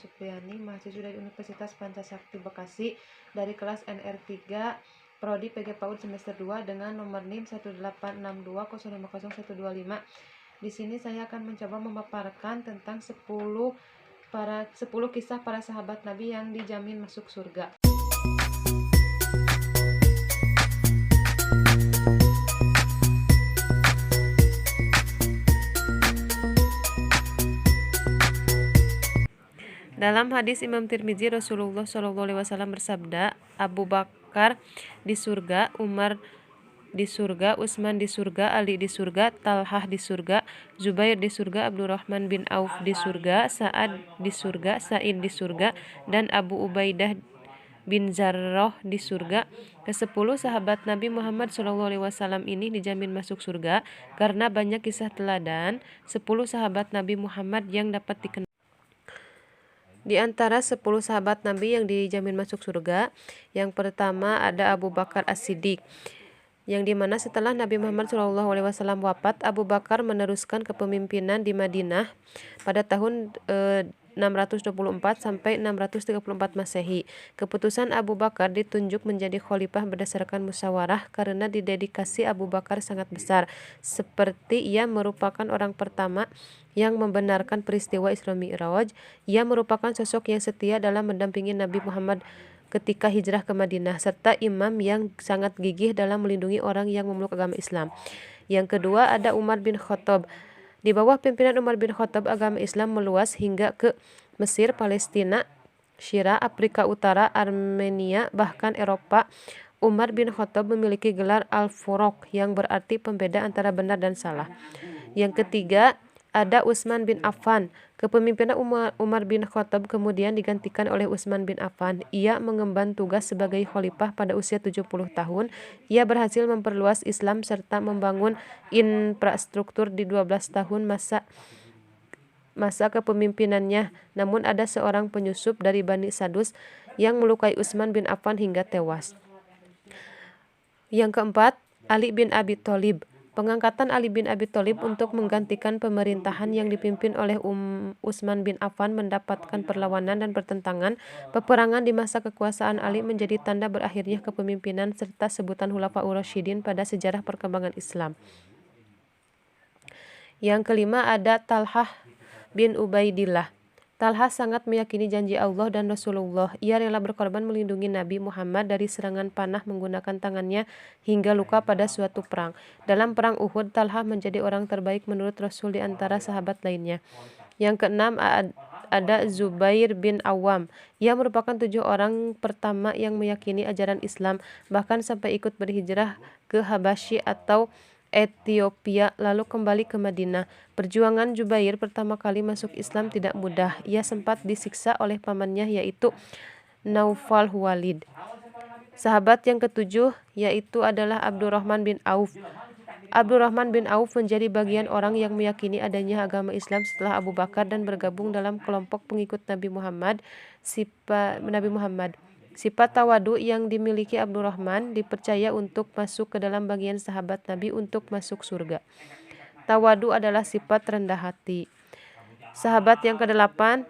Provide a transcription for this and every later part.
Supriyani, mahasiswa dari Universitas Pancasakti Bekasi dari kelas NR3 Prodi PG PAUD semester 2 dengan nomor NIM 18620500125. Di sini saya akan mencoba memaparkan tentang 10 kisah para sahabat Nabi yang dijamin masuk surga. Dalam hadis Imam Tirmizi, Rasulullah SAW bersabda, Abu Bakar di surga, Umar di surga, Utsman di surga, Ali di surga, Talhah di surga, Zubair di surga, Abdurrahman bin Auf di surga, Sa'ad di surga, Sa'id di surga, dan Abu Ubaidah bin Jarrah di surga. Ke-10 sahabat Nabi Muhammad SAW ini dijamin masuk surga karena banyak kisah teladan 10 sahabat Nabi Muhammad yang dapat dikenal. Di antara 10 sahabat Nabi yang dijamin masuk surga, yang pertama ada Abu Bakar As-Siddiq, yang dimana setelah Nabi Muhammad SAW wafat, Abu Bakar meneruskan kepemimpinan di Madinah pada tahun 624 sampai 634 Masehi. Keputusan Abu Bakar ditunjuk menjadi khalifah berdasarkan musyawarah karena dedikasi Abu Bakar sangat besar, seperti ia merupakan orang pertama yang membenarkan peristiwa Isra Mi'raj. Ia merupakan sosok yang setia dalam mendampingi Nabi Muhammad ketika hijrah ke Madinah, serta imam yang sangat gigih dalam melindungi orang yang memeluk agama Islam. Yang kedua ada Umar bin Khattab. Di bawah pimpinan Umar bin Khattab, agama Islam meluas hingga ke Mesir, Palestina, Syria, Afrika Utara, Armenia, bahkan Eropa. Umar bin Khattab memiliki gelar Al-Furuq yang berarti pembeda antara benar dan salah. Yang ketiga ada Utsman bin Affan. Kepemimpinan Umar bin Khattab kemudian digantikan oleh Utsman bin Affan. Ia mengemban tugas sebagai khalifah pada usia 70 tahun. Ia berhasil memperluas Islam serta membangun infrastruktur di 12 tahun masa kepemimpinannya. Namun ada seorang penyusup dari Bani Sadus yang melukai Utsman bin Affan hingga tewas. Yang keempat, Ali bin Abi Thalib. Pengangkatan Ali bin Abi Thalib untuk menggantikan pemerintahan yang dipimpin oleh Utsman bin Affan mendapatkan perlawanan dan pertentangan. Peperangan di masa kekuasaan Ali menjadi tanda berakhirnya kepemimpinan serta sebutan Khulafaur Rasyidin pada sejarah perkembangan Islam. Yang kelima ada Talhah bin Ubaidillah. Talhah sangat meyakini janji Allah dan Rasulullah. Ia rela berkorban melindungi Nabi Muhammad dari serangan panah menggunakan tangannya hingga luka pada suatu perang. Dalam perang Uhud, Talhah menjadi orang terbaik menurut Rasul di antara sahabat lainnya. Yang keenam ada Zubair bin Awam. Ia merupakan 7 orang pertama yang meyakini ajaran Islam, bahkan sampai ikut berhijrah ke Habasyi atau Ethiopia lalu kembali ke Madinah. Perjuangan Zubair pertama kali masuk Islam tidak mudah. Ia sempat disiksa oleh pamannya yaitu Naufal Walid. Sahabat yang ketujuh yaitu adalah Abdurrahman bin Auf. Abdurrahman bin Auf menjadi bagian orang yang meyakini adanya agama Islam setelah Abu Bakar dan bergabung dalam kelompok pengikut Nabi Muhammad. Sifat tawadu yang dimiliki Abdurrahman dipercaya untuk masuk ke dalam bagian sahabat Nabi untuk masuk surga. Tawadu adalah sifat rendah hati. Sahabat yang ke-8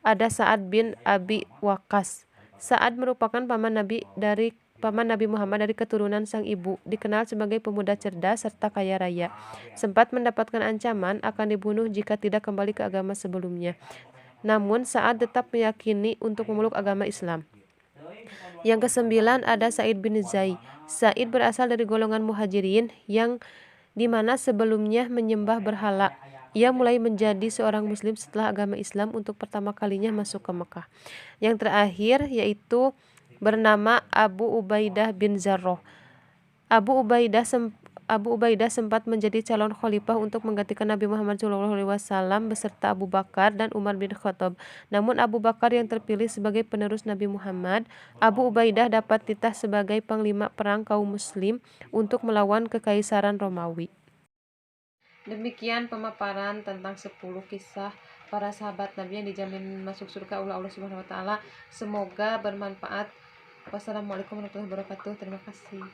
ada Sa'ad bin Abi Waqqas. Sa'ad merupakan paman Nabi Muhammad dari keturunan sang ibu, dikenal sebagai pemuda cerdas serta kaya raya. Sempat mendapatkan ancaman akan dibunuh jika tidak kembali ke agama sebelumnya. Namun Sa'ad tetap meyakini untuk memeluk agama Islam. Yang ke-9 ada Sa'id bin Zaid. Sa'id berasal dari golongan muhajirin yang dimana sebelumnya menyembah berhala. Ia mulai menjadi seorang muslim setelah agama Islam untuk pertama kalinya masuk ke Mekah. Yang terakhir yaitu bernama Abu Ubaidah bin Jarrah. Abu Ubaidah sempat menjadi calon khalifah untuk menggantikan Nabi Muhammad SAW beserta Abu Bakar dan Umar bin Khattab. Namun Abu Bakar yang terpilih sebagai penerus Nabi Muhammad. Abu Ubaidah dapat titah sebagai panglima perang kaum muslim untuk melawan kekaisaran Romawi. Demikian pemaparan tentang 10 kisah para sahabat Nabi yang dijamin masuk surga oleh Allah Subhanahu wa taala. Semoga bermanfaat. Wassalamualaikum warahmatullahi wabarakatuh. Terima kasih.